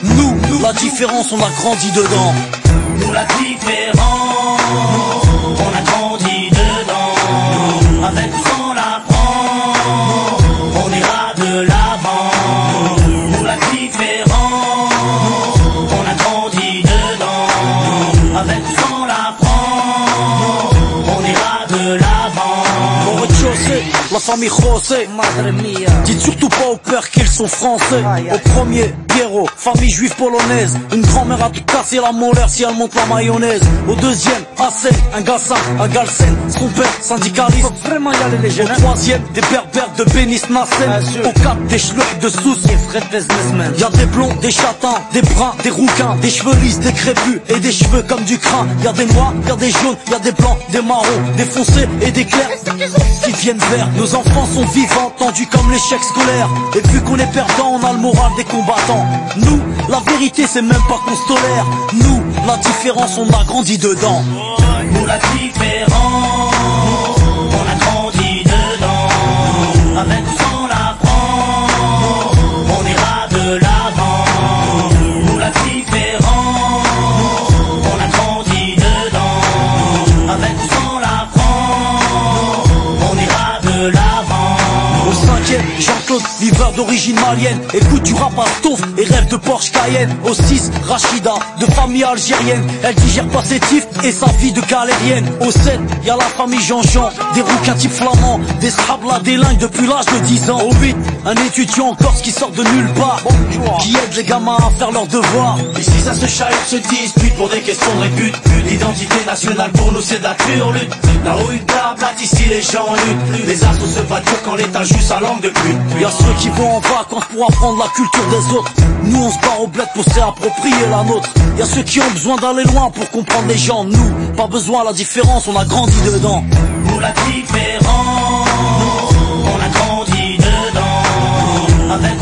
Nous, la différence, on a grandi dedans. Nous, la différence, on a grandi dedans. Avec ou sans la France, on ira de l'avant. Nous, la différence, on a grandi dedans. Avec ou sans la France, on ira de l'avant. Au rez-de-chaussée, la famille José, madre mia. Dites surtout pas au père qu'ils sont français. Au premier, Pierrot, famille juive polonaise. Une grand-mère a tout cassé la molaire si elle monte la mayonnaise. Au deuxième, Hassen, un Gassin, un Galsen. Son père, syndicaliste. Faut vraiment y aller les jeunes. Au troisième, des berbères de Bénis Nassen. Au quatre, des schlucks de Sousse. Y'a des blonds, des châtains, des bruns, des rouquins, des cheveux lisses, des crépus et des cheveux comme du crin. Y'a des noirs, y'a des jaunes, y'a des blancs, des marrons, des foncés et des clairs qui deviennent verts. Nos enfants sont vivants, tendus comme l'échec scolaire. Et vu qu'on est perdant, on a le moral des combattants. Nous, la vérité c'est même pas qu'on se tolère. Nous, la différence, on a grandi dedans. Nous, la différence, on a grandi dedans. Avec ou sans la France, on ira de l'avant. Nous, la différence, on a grandi dedans. Avec ou sans la France, on ira de l'avant. Au cinquième, Jean-Claude, viveur d'origine malienne. Écoute du rap à Stouff et rêve de Porsche Cayenne. Au 6, Rachida, de famille algérienne. Elle digère pas ses tifs et sa vie de galérienne. Au 7, y'a la famille Jean-Jean, des rouquins type flamands, des scrablas, des lingues depuis l'âge de 10 ans. Au 8, un étudiant en Corse qui sort de nulle part, qui aide les gamins à faire leurs devoirs. Ici ça se chahute, se dispute pour des questions de répute. L'identité nationale pour nous c'est de la pure lutte. Là où une blate, ici les gens luttent. Les assos se battent quand l'État joue sa langue de pute. Y'a ceux qui vont en vacances pour apprendre la culture des autres. Nous on se barre au bled pour se réapproprier la nôtre. Y'a ceux qui ont besoin d'aller loin pour comprendre les gens. Nous, pas besoin, la différence, on a grandi dedans. Nous, la différence, on a grandi dedans. Avec